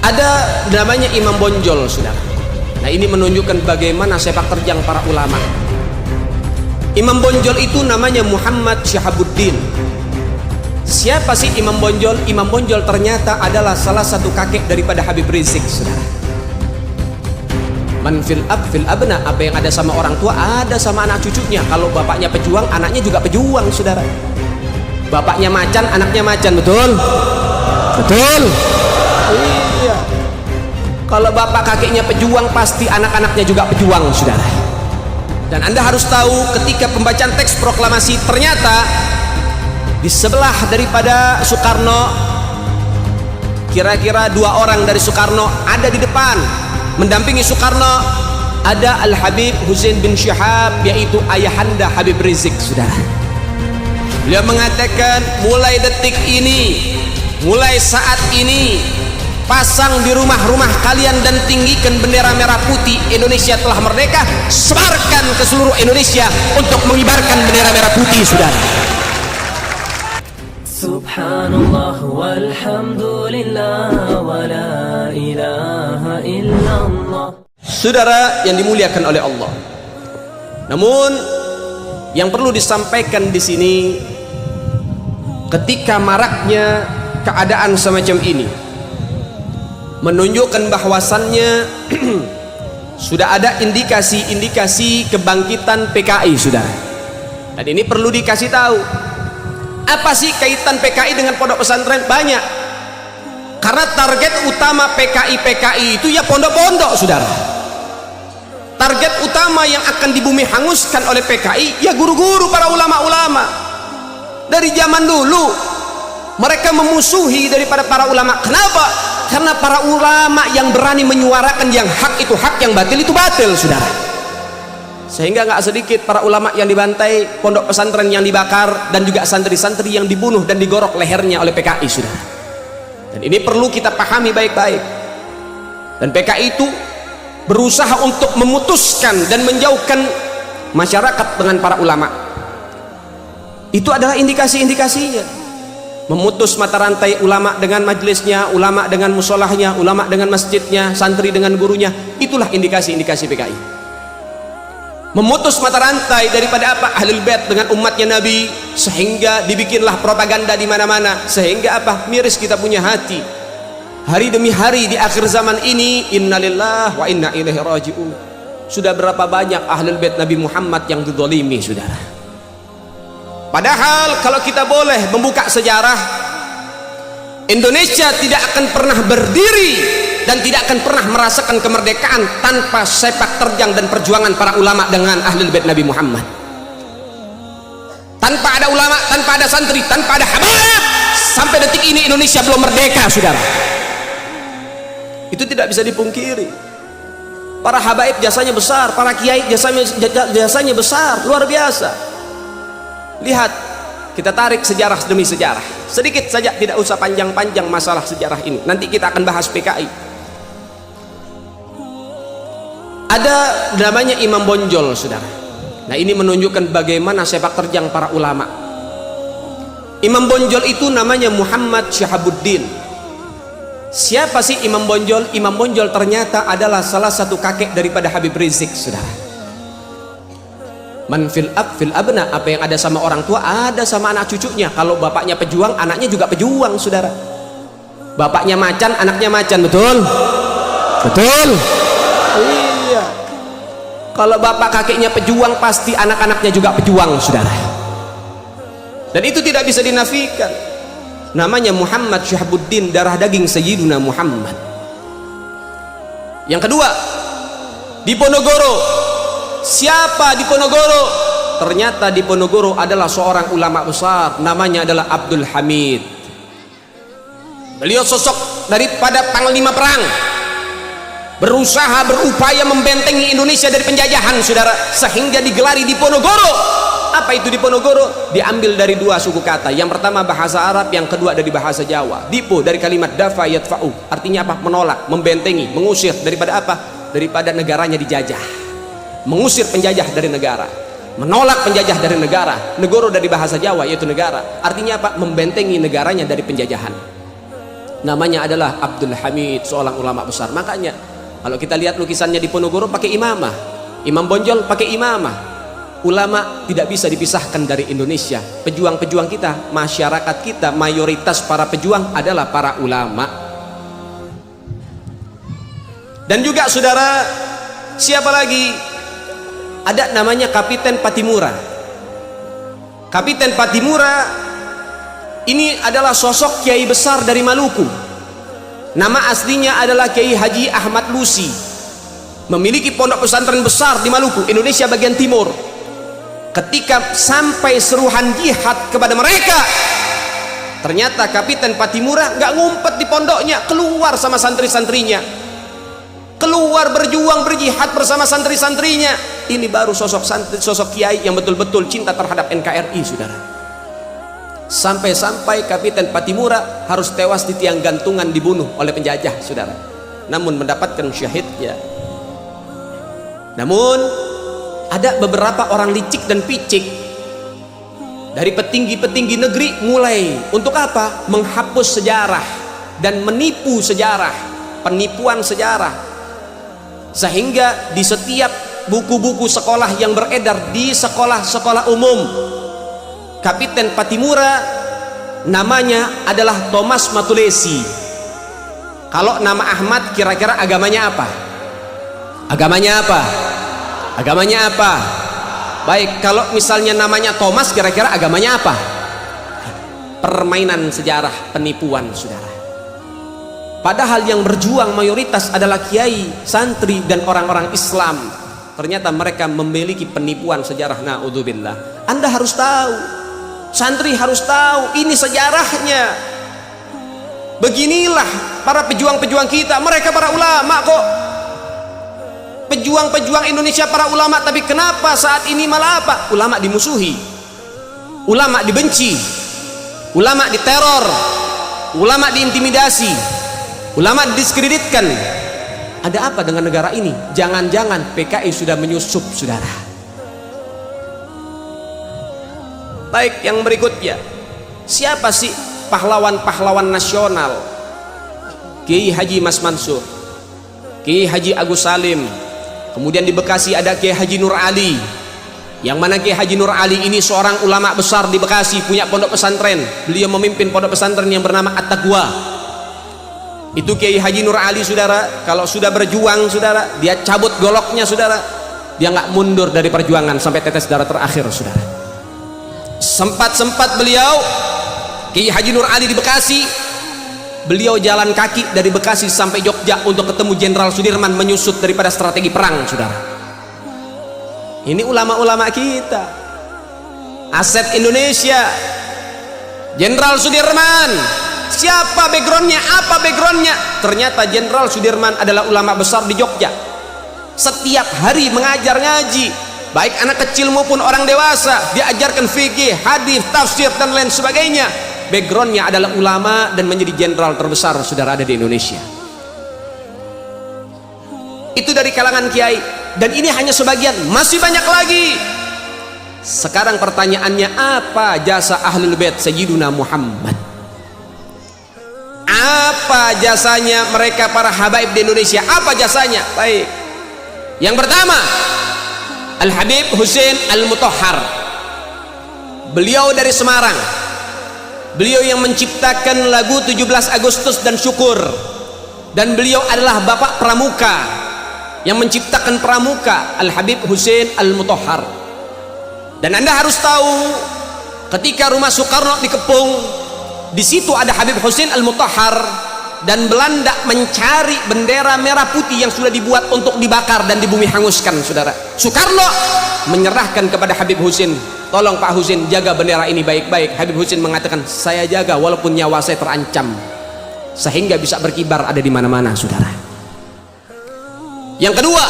Ada namanya Imam Bonjol, saudara. Nah, ini menunjukkan bagaimana sepak terjang para ulama. Imam Bonjol itu namanya Muhammad Syahabuddin. Siapa sih Imam Bonjol? Imam Bonjol ternyata adalah salah satu kakek daripada Habib Rizik, saudara. Man fil ab fil abna, apa yang ada sama orang tua ada sama anak cucunya. Kalau bapaknya pejuang, anaknya juga pejuang, saudara. Bapaknya macan, anaknya macan, betul? Betul. Iya. Kalau bapak kakeknya pejuang, pasti anak-anaknya juga pejuang, saudara. Dan Anda harus tahu ketika pembacaan teks proklamasi, ternyata di sebelah daripada Soekarno, kira-kira 2 orang dari Soekarno ada di depan mendampingi Soekarno. Ada Al-Habib Husain bin Syihab, yaitu ayahanda Habib Rizik, saudara. Beliau mengatakan, mulai detik ini, mulai saat ini, pasang di rumah-rumah kalian dan tinggikan bendera merah putih. Indonesia telah merdeka, sebarkan ke seluruh Indonesia untuk mengibarkan bendera merah putih, saudara. Subhanallah walhamdulillah wa la ilaha illallah. Saudara yang dimuliakan oleh Allah. Namun yang perlu disampaikan di sini, ketika maraknya keadaan semacam ini menunjukkan bahwasannya sudah ada indikasi-indikasi kebangkitan PKI, saudara. Dan ini perlu dikasih tahu. Apa sih kaitan PKI dengan pondok pesantren? Banyak. Karena target utama PKI itu ya pondok-pondok, saudara. Target utama yang akan dibumi hanguskan oleh PKI ya guru-guru, para ulama-ulama. Dari zaman dulu mereka memusuhi daripada para ulama. Kenapa? Karena para ulama yang berani menyuarakan yang hak itu hak, yang batil itu batil, saudara. Sehingga nggak sedikit para ulama yang dibantai, pondok pesantren yang dibakar, dan juga santri-santri yang dibunuh dan digorok lehernya oleh PKI, saudara. Dan ini perlu kita pahami baik-baik. Dan PKI itu berusaha untuk memutuskan dan menjauhkan masyarakat dengan para ulama. Itu adalah indikasi-indikasinya. Memutus mata rantai ulama dengan majelisnya, ulama dengan musolahnya, ulama dengan masjidnya, santri dengan gurunya. Itulah indikasi-indikasi PKI. Memutus mata rantai daripada apa? Ahlul Bait dengan umatnya Nabi, sehingga dibikinlah propaganda di mana-mana. Sehingga apa? Miris kita punya hati. Hari demi hari di akhir zaman ini, innalillahi wa inna ilaihi raji'un. Sudah berapa banyak Ahlul Bait Nabi Muhammad yang dizalimi, saudara. Padahal kalau kita boleh membuka sejarah, Indonesia tidak akan pernah berdiri dan tidak akan pernah merasakan kemerdekaan tanpa sepak terjang dan perjuangan para ulama dengan Ahlul Bait Nabi Muhammad. Tanpa ada ulama, tanpa ada santri, tanpa ada habaib, sampai detik ini Indonesia belum merdeka, saudara. Itu tidak bisa dipungkiri. Para habaib jasanya besar, para kiai jasanya besar, luar biasa. Lihat, kita tarik sejarah demi sejarah. Sedikit saja, tidak usah panjang-panjang masalah sejarah ini. Nanti kita akan bahas PKI. Ada namanya Imam Bonjol, saudara. Nah, ini menunjukkan bagaimana sepak terjang para ulama. Imam Bonjol itu namanya Muhammad Syahabuddin. Siapa sih Imam Bonjol? Imam Bonjol ternyata adalah salah satu kakek daripada Habib Rizik, saudara. Man fil ab fil abna, apa yang ada sama orang tua ada sama anak cucunya. Kalau bapaknya pejuang, anaknya juga pejuang, saudara. Bapaknya macan, anaknya macan, betul? Betul. Iya. Kalau bapak kakeknya pejuang, pasti anak-anaknya juga pejuang, saudara. Dan itu tidak bisa dinafikan. Namanya Muhammad Syahabuddin, darah daging Sayyiduna Muhammad. Yang kedua, di Ponorogo. Siapa di Ponorogo? Ternyata di Ponorogo adalah seorang ulama besar, namanya adalah Abdul Hamid. Beliau sosok daripada panglima perang, berusaha berupaya membentengi Indonesia dari penjajahan, saudara, sehingga digelari di Ponorogo. Apa itu di Ponorogo? Diambil dari 2 suku kata. Yang pertama bahasa Arab, yang kedua dari bahasa Jawa. Dipo dari kalimat dafa yadfa'u, artinya apa? Menolak, membentengi, mengusir daripada apa? Daripada negaranya dijajah. Mengusir penjajah dari negara, menolak penjajah dari negara. Negoro dari bahasa Jawa yaitu negara, artinya apa? Membentengi negaranya dari penjajahan. namanya adalah Abdul Hamid, seorang ulama besar. Makanya kalau kita lihat lukisannya di Ponorogo pakai imamah, Imam Bonjol pakai imamah. Ulama tidak bisa dipisahkan dari Indonesia. Pejuang-pejuang kita, masyarakat kita, mayoritas para pejuang adalah para ulama. Dan juga saudara, siapa lagi? Ada namanya Kapiten Patimura. Kapiten Patimura ini adalah sosok kiai besar dari Maluku. Nama aslinya adalah Kiai Haji Ahmad Lusi. Memiliki pondok pesantren besar di Maluku, Indonesia bagian timur. Ketika sampai seruhan jihad kepada mereka, ternyata Kapiten Patimura nggak ngumpet di pondoknya, keluar sama santri-santrinya, keluar berjuang berjihad bersama santri-santrinya. Ini baru sosok kiai yang betul-betul cinta terhadap NKRI, saudara. Sampai-sampai Kapiten Patimura harus tewas di tiang gantungan, dibunuh oleh penjajah, saudara, namun mendapatkan syahidnya. Namun ada beberapa orang licik dan picik dari petinggi-petinggi negeri mulai untuk apa? Menghapus sejarah dan menipu sejarah, penipuan sejarah, sehingga di setiap buku-buku sekolah yang beredar di sekolah-sekolah umum, Kapiten Patimura namanya adalah Thomas Matulesi. Kalau nama Ahmad kira-kira agamanya apa? Agamanya apa? Agamanya apa? Baik, kalau misalnya namanya Thomas, kira-kira agamanya apa? Permainan sejarah, penipuan, saudara. Padahal yang berjuang mayoritas adalah kiai, santri, dan orang-orang Islam. Ternyata mereka memiliki penipuan sejarah. Na'udzubillah. Anda harus tahu, santri harus tahu, ini sejarahnya. Beginilah para pejuang-pejuang kita, mereka para ulama kok. Pejuang-pejuang Indonesia para ulama, tapi kenapa saat ini malah apa? Ulama dimusuhi, ulama dibenci, ulama diteror, ulama diintimidasi, ulama didiskreditkan. Ada apa dengan negara ini? Jangan-jangan PKI sudah menyusup, saudara. Baik, yang berikutnya, siapa sih pahlawan-pahlawan nasional? Kiai Haji Mas Mansur, Kiai Haji Agus Salim. Kemudian di Bekasi ada Kiai Haji Nur Ali, yang mana Kiai Haji Nur Ali ini seorang ulama besar di Bekasi, punya pondok pesantren. Beliau memimpin pondok pesantren yang bernama At-Taqwa. Itu Kiai Haji Nur Ali, saudara. Kalau sudah berjuang, saudara, dia cabut goloknya, saudara. Dia nggak mundur dari perjuangan sampai tetes darah terakhir, saudara. Sempat beliau Kiai Haji Nur Ali di Bekasi, beliau jalan kaki dari Bekasi sampai Jogja untuk ketemu Jenderal Sudirman, menyusut daripada strategi perang, saudara. Ini ulama-ulama kita, aset Indonesia. Jenderal Sudirman, siapa backgroundnya? Apa backgroundnya? Ternyata Jenderal Sudirman adalah ulama besar di Jogja. Setiap hari mengajar ngaji, baik anak kecil maupun orang dewasa, diajarkan fikih, hadis, tafsir, dan lain sebagainya. Backgroundnya adalah ulama dan menjadi jenderal terbesar, saudara, ada di Indonesia. Itu dari kalangan kiai, dan ini hanya sebagian, masih banyak lagi. Sekarang pertanyaannya, apa jasa Ahlul Bait Sayyiduna Muhammad? Apa jasanya mereka para habaib di Indonesia? Apa jasanya? Baik, yang pertama, Al-Habib Husain Al-Mutahhar. Beliau dari Semarang. Beliau yang menciptakan lagu 17 Agustus dan Syukur, dan beliau adalah bapak pramuka yang menciptakan pramuka, Al-Habib Husain Al-Mutahhar. Dan Anda harus tahu, ketika rumah Soekarno dikepung, di situ ada Habib Husain Al-Mutahhar, dan Belanda mencari bendera merah putih yang sudah dibuat untuk dibakar dan dibumi hanguskan, saudara. Soekarno menyerahkan kepada Habib Husain, tolong Pak Husain jaga bendera ini baik-baik. Habib Husain mengatakan, saya jaga walaupun nyawa saya terancam, sehingga bisa berkibar ada di mana-mana, saudara. Yang kedua,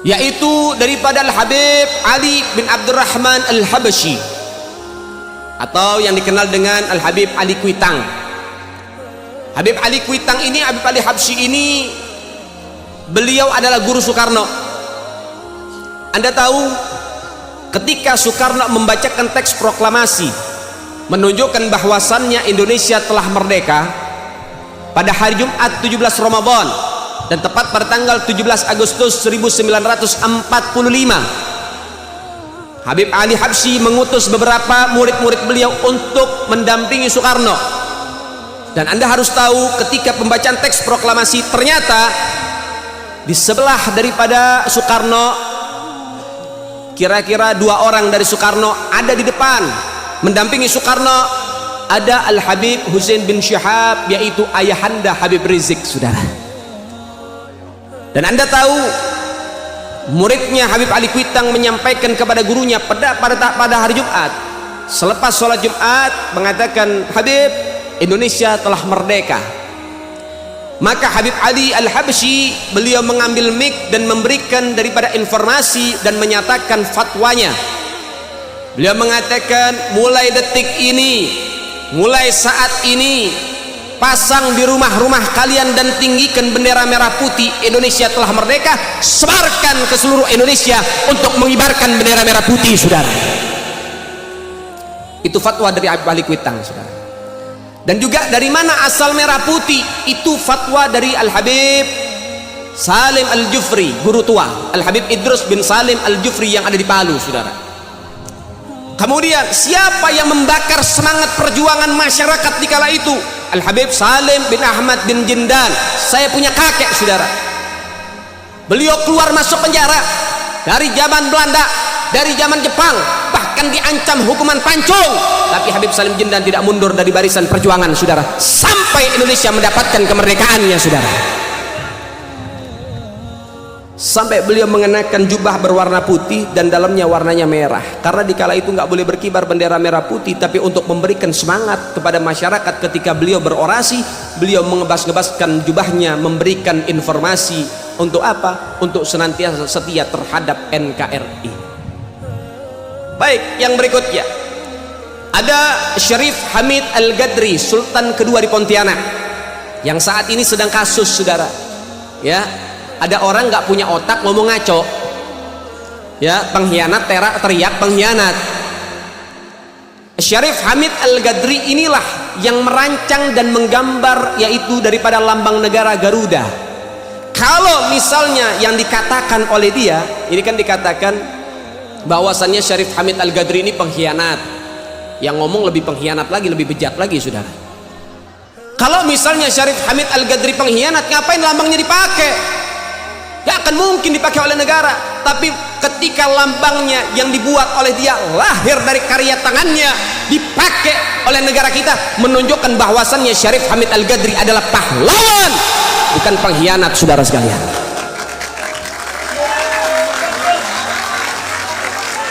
yaitu daripada Al-Habib Ali bin Abdurrahman Al-Habsyi, atau yang dikenal dengan Al-Habib Ali Kuitang. Habib Ali Kuitang ini, Habib Ali Habsyi ini, beliau adalah guru Soekarno. Anda tahu, ketika Soekarno membacakan teks proklamasi menunjukkan bahwasannya Indonesia telah merdeka pada hari Jumat 17 Ramadan dan tepat pada tanggal 17 Agustus 1945. Habib Ali Habsyi mengutus beberapa murid-murid beliau untuk mendampingi Soekarno. Dan Anda harus tahu, ketika pembacaan teks proklamasi, ternyata di sebelah daripada Soekarno, kira-kira 2 orang dari Soekarno ada di depan mendampingi Soekarno. Ada Al-Habib Hussein bin Syihab, yaitu ayahanda Habib Rizik, saudara. Dan Anda tahu, muridnya Habib Ali Kuitang menyampaikan kepada gurunya pada hari Jumat, selepas sholat Jumat, mengatakan, Habib, Indonesia telah merdeka. Maka Habib Ali Al-Habsyi, beliau mengambil mic dan memberikan daripada informasi dan menyatakan fatwanya. Beliau mengatakan, mulai detik ini, mulai saat ini, pasang di rumah-rumah kalian dan tinggikan bendera merah putih. Indonesia telah merdeka. Sebarkan ke seluruh Indonesia untuk mengibarkan bendera merah putih, saudara. Itu fatwa dari Habib Ali Kuitang, saudara. Dan juga dari mana asal merah putih? Itu fatwa dari Al-Habib Salim Al-Jufri, guru tua Al-Habib Idrus bin Salim Al-Jufri yang ada di Palu, saudara. Kemudian siapa yang membakar semangat perjuangan masyarakat di kala itu? Al-Habib Salim bin Ahmad bin Jindan. Saya punya kakek, saudara. Beliau keluar masuk penjara dari zaman Belanda, dari zaman Jepang, bahkan diancam hukuman pancung. Tapi Habib Salim Jindan tidak mundur dari barisan perjuangan, saudara, sampai Indonesia mendapatkan kemerdekaannya, saudara. Sampai beliau mengenakan jubah berwarna putih dan dalamnya warnanya merah, karena di kala itu nggak boleh berkibar bendera merah putih. Tapi untuk memberikan semangat kepada masyarakat ketika beliau berorasi, beliau mengebas-ngebaskan jubahnya, memberikan informasi. Untuk apa? Untuk senantiasa setia terhadap NKRI. Baik, yang berikutnya ada Syarif Hamid Al-Gadri, Sultan kedua di Pontianak, yang saat ini sedang kasus, saudara. Ya, ada orang nggak punya otak ngomong ngaco, ya, pengkhianat, teriak pengkhianat. Syarif Hamid Al-Gadri inilah yang merancang dan menggambar, yaitu daripada lambang negara Garuda. Kalau misalnya yang dikatakan oleh dia, ini kan dikatakan bahwasannya Syarif Hamid Al-Gadri ini pengkhianat, yang ngomong lebih pengkhianat lagi, lebih bejat lagi, saudara. Kalau misalnya Syarif Hamid Al-Gadri pengkhianat, ngapain lambangnya dipakai? Ya akan mungkin dipakai oleh negara. Tapi ketika lambangnya yang dibuat oleh dia, lahir dari karya tangannya, dipakai oleh negara kita, menunjukkan bahwasannya Syarif Hamid Al-Gadri adalah pahlawan, bukan pengkhianat, saudara sekalian.